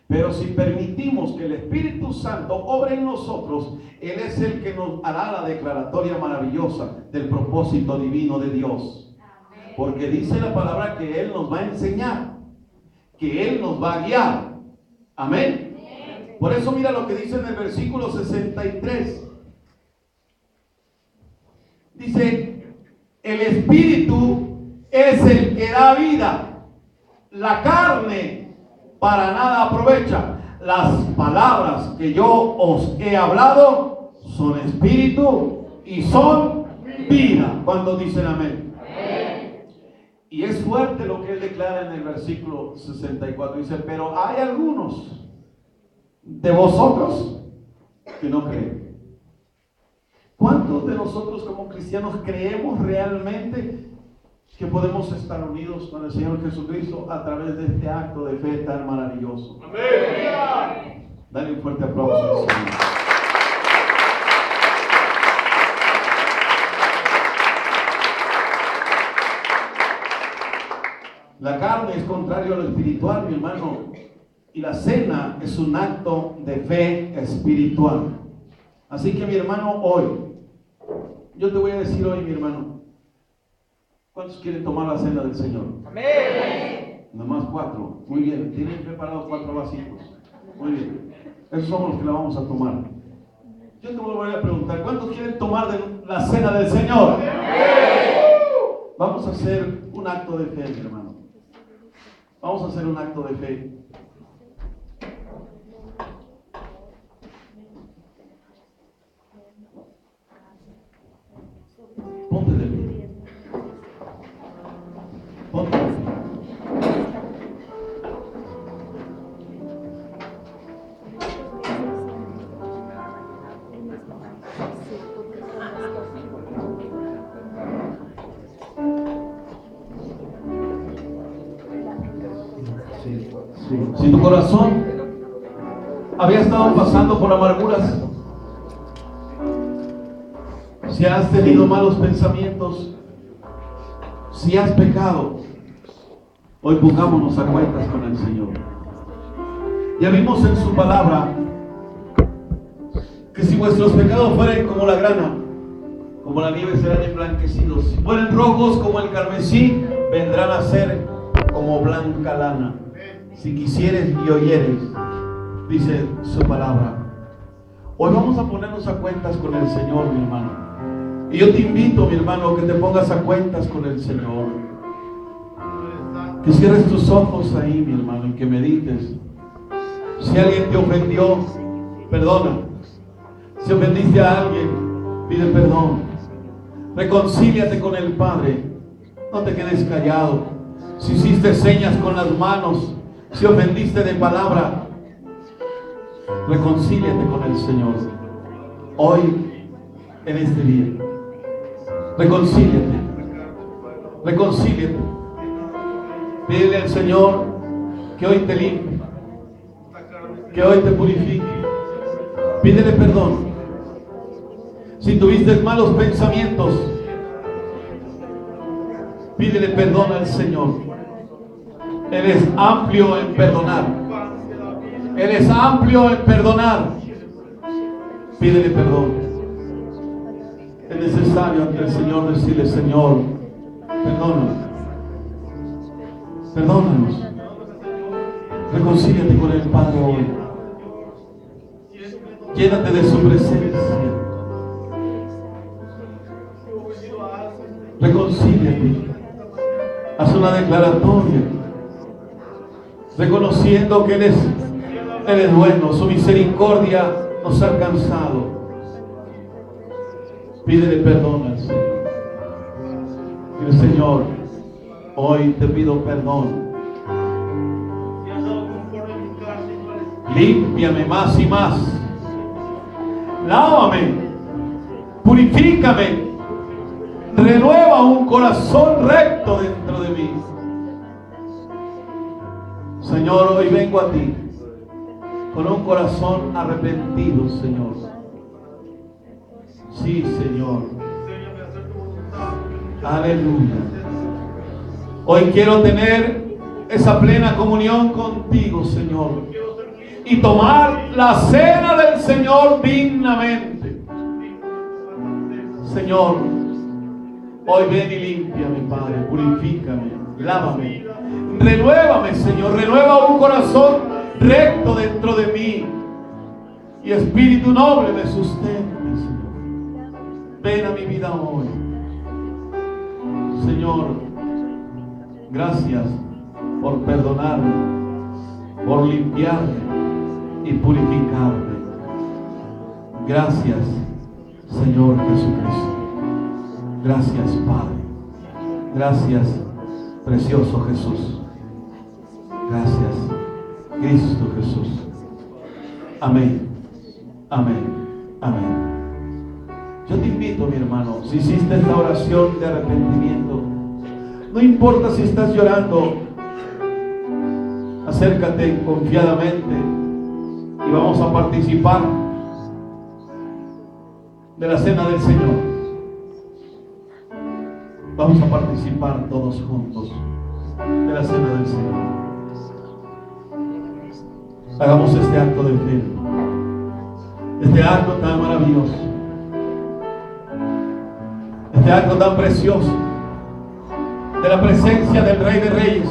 Pero si permitimos que el Espíritu Santo obre en nosotros, Él es el que nos hará la declaratoria maravillosa del propósito divino de Dios. Porque dice la palabra que Él nos va a enseñar, que Él nos va a guiar. Amén. Por eso mira lo que dice en el versículo 63. Dice, el Espíritu es el que da vida. La carne para nada aprovecha. Las palabras que yo os he hablado son espíritu y son vida. ¿Cuántos dicen amén? Amén. Y es fuerte lo que él declara en el versículo 64. Dice, pero hay algunos de vosotros que no creen. ¿Cuántos de nosotros como cristianos creemos realmente que podemos estar unidos con el Señor Jesucristo a través de este acto de fe tan maravilloso? Amén. Dale un fuerte aplauso al Señor. La carne es contrario a lo espiritual, mi hermano, y la cena es un acto de fe espiritual. Así que mi hermano, hoy, yo te voy a decir hoy, mi hermano, ¿cuántos quieren tomar la cena del Señor? Amén. Nomás 4. Muy bien. Tienen preparados 4 vasitos. Muy bien. Esos somos los que la vamos a tomar. Yo te voy a preguntar, ¿cuántos quieren tomar de la cena del Señor? Amén. Vamos a hacer un acto de fe, mi hermano. Vamos a hacer un acto de fe. Ponte de pie. Ponte de pie. Si tu corazón había estado pasando por amarguras, si has tenido malos pensamientos, si has pecado, hoy pongámonos a cuentas con el Señor. Ya vimos en su palabra que si vuestros pecados fueren como la grana, como la nieve serán emblanquecidos. Si fueren rojos como el carmesí, vendrán a ser como blanca lana. Si quisieres y oyeres, dice su palabra. Hoy vamos a ponernos a cuentas con el Señor, mi hermano. Y yo te invito, mi hermano, que te pongas a cuentas con el Señor. Que cierres tus ojos ahí, mi hermano, y que medites. Si alguien te ofendió, perdona. Si ofendiste a alguien, pide perdón. Reconcíliate con el Padre. No te quedes callado. Si hiciste señas con las manos, si ofendiste de palabra, Reconcíliate con el Señor hoy, en este día. Reconcíliate. Reconcíliate. Pídele al Señor que hoy te limpie, que hoy te purifique. Pídele perdón. Si tuviste malos pensamientos, pídele perdón al Señor. Él es amplio en perdonar. Él es amplio en perdonar. Pídele perdón. Es necesario ante el Señor decirle: Señor, perdónanos. Perdónanos. Reconcíliate con el Padre hoy. Llénate de su presencia. Reconcíliate. Haz una declaratoria, reconociendo que Él es bueno. Su misericordia nos ha alcanzado. Pídele perdón al Señor. Dile: Señor, hoy te pido perdón. Límpiame más y más. Lávame. Purifícame. Renueva un corazón recto dentro de mí. Señor, hoy vengo a ti con un corazón arrepentido, Señor. Sí, Señor. Aleluya. Hoy quiero tener esa plena comunión contigo, Señor, y tomar la cena del Señor dignamente. Señor, hoy ven y límpiame, Padre, purifícame, lávame, renuévame, Señor, renueva un corazón recto dentro de mí y espíritu noble me sustente, Señor. Ven a mi vida hoy, Señor. Gracias por perdonarme, por limpiarme y purificarme. Gracias, Señor Jesucristo. Gracias, Padre. Gracias, precioso Jesús. Gracias, Cristo Jesús. Amén. Amén. Amén. Yo te invito, mi hermano, si hiciste esta oración de arrepentimiento, no importa si estás llorando, acércate confiadamente y vamos a participar de la cena del Señor. Vamos a participar todos juntos de la cena del Señor. Hagamos este acto de fe, este acto tan maravilloso, este acto tan precioso de la presencia del Rey de Reyes,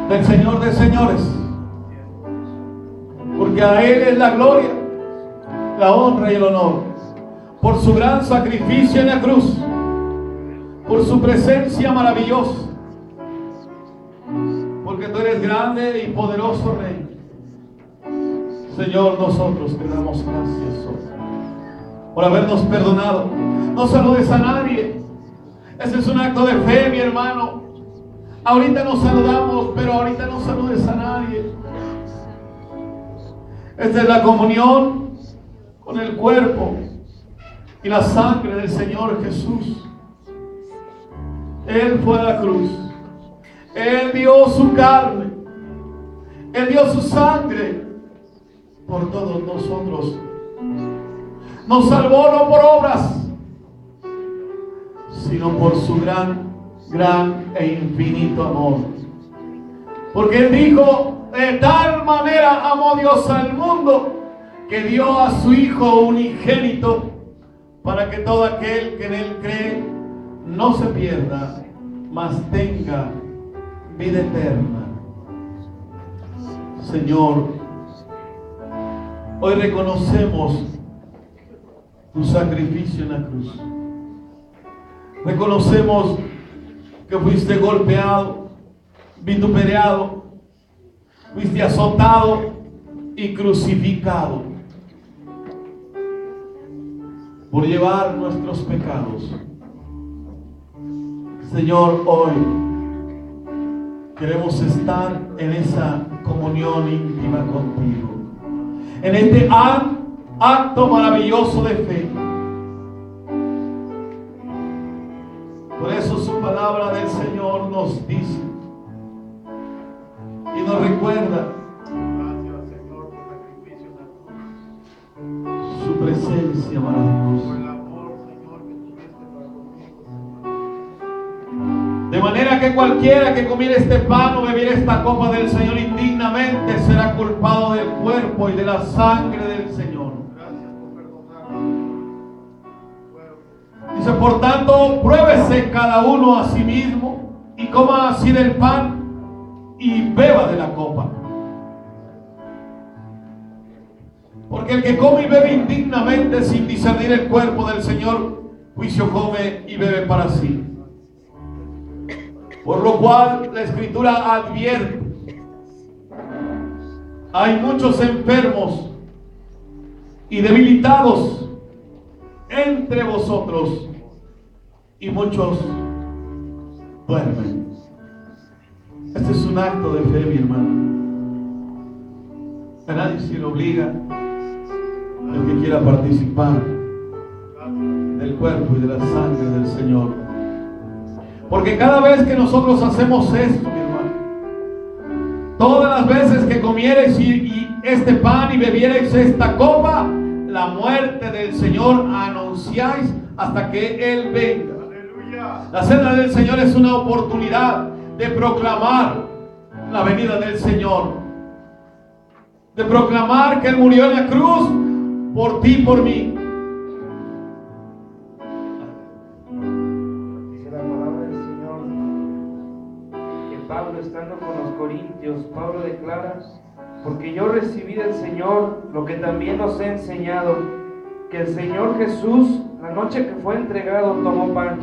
del Señor de Señores, porque a Él es la gloria, la honra y el honor, por su gran sacrificio en la cruz, por su presencia maravillosa, porque tú eres grande y poderoso Rey. Señor, nosotros te damos gracias hoy por habernos perdonado. No saludes a nadie. Ese es un acto de fe, mi hermano. Ahorita nos saludamos, pero ahorita no saludes a nadie. Esta es la comunión con el cuerpo y la sangre del Señor Jesús. Él fue a la cruz. Él dio su carne. Él dio su sangre por todos nosotros. Nos salvó no por obras, sino por su gran e infinito amor. Porque Él dijo: de tal manera amó Dios al mundo, que dio a su Hijo unigénito, para que todo aquel que en Él cree no se pierda, mas tenga vida eterna. Señor, hoy reconocemos tu sacrificio en la cruz. Reconocemos que fuiste golpeado, vituperado, fuiste azotado y crucificado por llevar nuestros pecados. Señor, hoy queremos estar en esa comunión íntima contigo. En este acto maravilloso de fe. Por eso su palabra del Señor nos dice y nos recuerda su presencia maravillosa. De manera que cualquiera que comiera este pan o bebiera esta copa del Señor indignamente será culpado del cuerpo y de la sangre del Señor. Dice, por tanto, pruébese cada uno a sí mismo y coma así del pan y beba de la copa. Porque el que come y bebe indignamente sin discernir el cuerpo del Señor, juicio come y bebe para sí. Por lo cual la Escritura advierte: hay muchos enfermos y debilitados entre vosotros, y muchos duermen. Este es un acto de fe, mi hermano. A nadie se le obliga, el que quiera participar del cuerpo y de la sangre del Señor. Porque cada vez que nosotros hacemos esto, mi hermano, todas las veces que comiereis y este pan y bebiereis esta copa, la muerte del Señor anunciáis hasta que Él venga. Aleluya. La cena del Señor es una oportunidad de proclamar la venida del Señor, de proclamar que Él murió en la cruz por ti y por mí. Estando con los corintios, Pablo declara: porque yo recibí del Señor lo que también os he enseñado, que el Señor Jesús, la noche que fue entregado, tomó pan,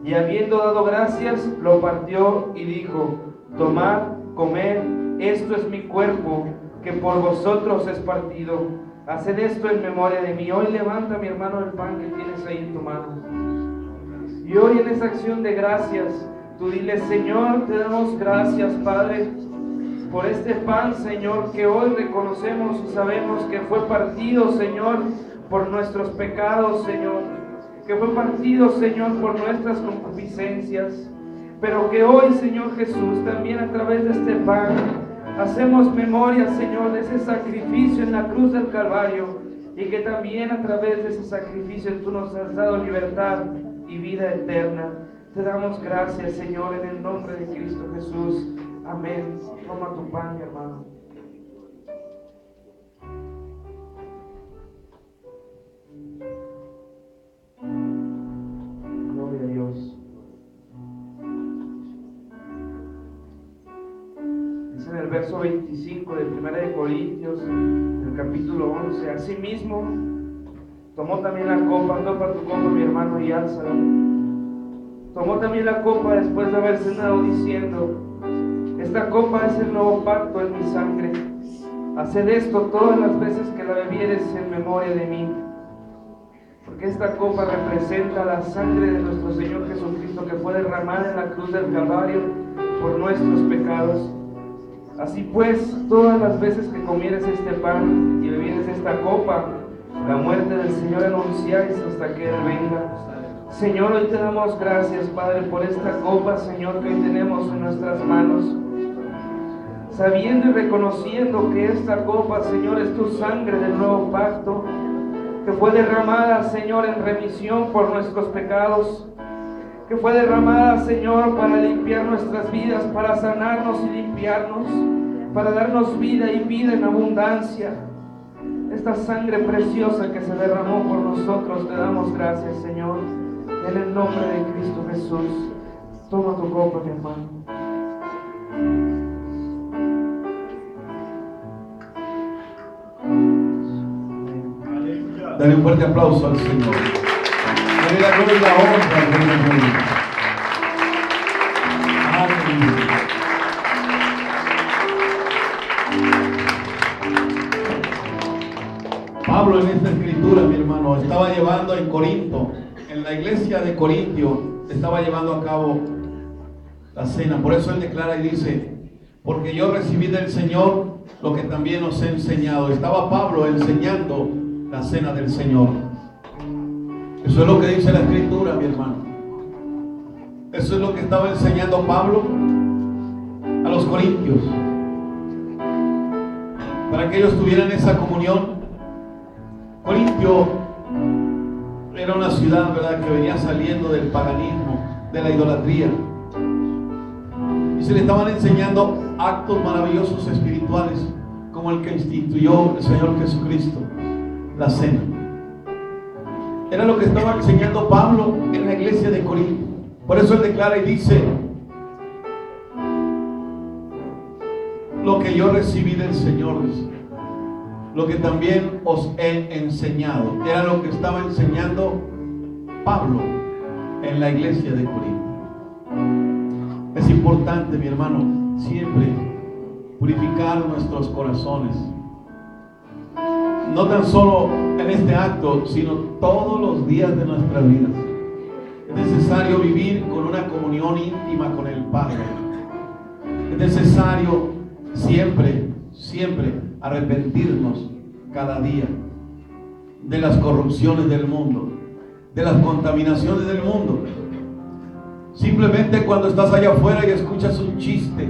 y habiendo dado gracias, lo partió y dijo: tomad, comed, esto es mi cuerpo, que por vosotros es partido. Haced esto en memoria de mí. Hoy levanta, mi hermano, el pan que tienes ahí en tu mano. Y hoy en esa acción de gracias, tú dile: Señor, te damos gracias, Padre, por este pan, Señor, que hoy reconocemos y sabemos que fue partido, Señor, por nuestros pecados, Señor, que fue partido, Señor, por nuestras concupiscencias, pero que hoy, Señor Jesús, también a través de este pan, hacemos memoria, Señor, de ese sacrificio en la cruz del Calvario, y que también a través de ese sacrificio tú nos has dado libertad y vida eterna. Te damos gracias, Señor, en el nombre de Cristo Jesús. Amén. Toma tu pan, mi hermano. Gloria a Dios. Dice en el verso 25 de 1 de Corintios, en el capítulo 11: asimismo, tomó también la copa. Toma tu copa, mi hermano, y álzala. Tomó también la copa después de haber cenado, diciendo: esta copa es el nuevo pacto en mi sangre. Haced esto todas las veces que la bebieres en memoria de mí. Porque esta copa representa la sangre de nuestro Señor Jesucristo, que fue derramada en la cruz del Calvario por nuestros pecados. Así pues, todas las veces que comieres este pan y bebieres esta copa, la muerte del Señor anunciáis hasta que Él venga. Señor, hoy te damos gracias, Padre, por esta copa, Señor, que hoy tenemos en nuestras manos, sabiendo y reconociendo que esta copa, Señor, es tu sangre del nuevo pacto, que fue derramada, Señor, en remisión por nuestros pecados, que fue derramada, Señor, para limpiar nuestras vidas, para sanarnos y limpiarnos, para darnos vida y vida en abundancia. Esta sangre preciosa que se derramó por nosotros, te damos gracias, Señor. En el nombre de Cristo Jesús, toma tu copa, mi hermano. Dale un fuerte aplauso al Señor. Dale la gloria y la honra al Señor. Aleluya. Pablo en esta escritura, mi hermano, estaba llevando en Corinto, en la iglesia de Corintio, estaba llevando a cabo la cena. Por eso él declara y dice: porque yo recibí del Señor lo que también os he enseñado. Estaba Pablo enseñando la cena del Señor. Eso es lo que dice la Escritura, mi hermano. Eso es lo que estaba enseñando Pablo a los corintios, para que ellos tuvieran esa comunión. Corintio era una ciudad, ¿verdad?, que venía saliendo del paganismo, de la idolatría, y se le estaban enseñando actos maravillosos espirituales, como el que instituyó el Señor Jesucristo, la cena. Era lo que estaba enseñando Pablo en la iglesia de Corinto. Por eso él declara y dice: lo que yo recibí del Señor, dice, lo que también os he enseñado. Era lo que estaba enseñando Pablo en la iglesia de Corinto. Es importante, mi hermano, siempre purificar nuestros corazones, no tan solo en este acto, sino todos los días de nuestras vidas. Es necesario vivir con una comunión íntima con el Padre. Es necesario siempre arrepentirnos cada día de las corrupciones del mundo, de las contaminaciones del mundo. Simplemente cuando estás allá afuera y escuchas un chiste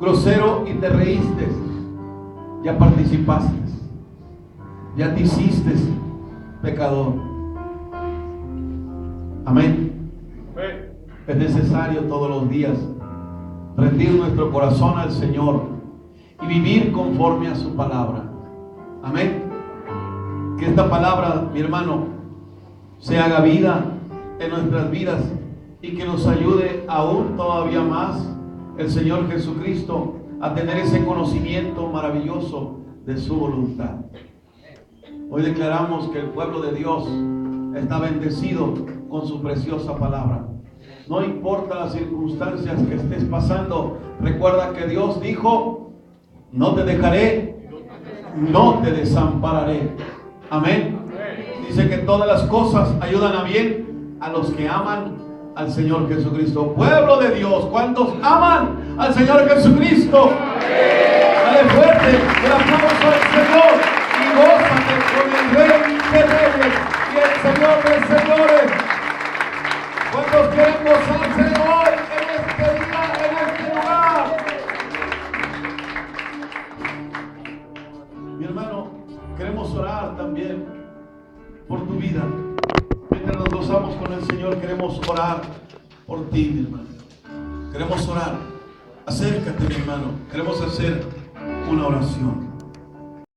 grosero y te reíste, ya participaste, ya te hiciste pecador. Amén. Es necesario todos los días rendir nuestro corazón al Señor y vivir conforme a su palabra. Amén. Que esta palabra, mi hermano, se haga vida en nuestras vidas y que nos ayude aún todavía más el Señor Jesucristo a tener ese conocimiento maravilloso de su voluntad. Hoy declaramos que el pueblo de Dios está bendecido con su preciosa palabra. No importa las circunstancias que estés pasando, recuerda que Dios dijo: no te dejaré, no te desampararé. Amén. Dice que todas las cosas ayudan a bien a los que aman al Señor Jesucristo. Pueblo de Dios, ¿cuántos aman al Señor Jesucristo? Dale fuerte el aplauso al Señor y gózate con el Rey de Reyes y el Señor de Señores. ¿Cuántos quieren gozarse hoy, en este día, en este lugar? Mi hermano, queremos orar también por tu vida. Mientras nos gozamos con el Señor, queremos orar por ti, mi hermano. Queremos orar. Acércate, mi hermano. Queremos hacer una oración.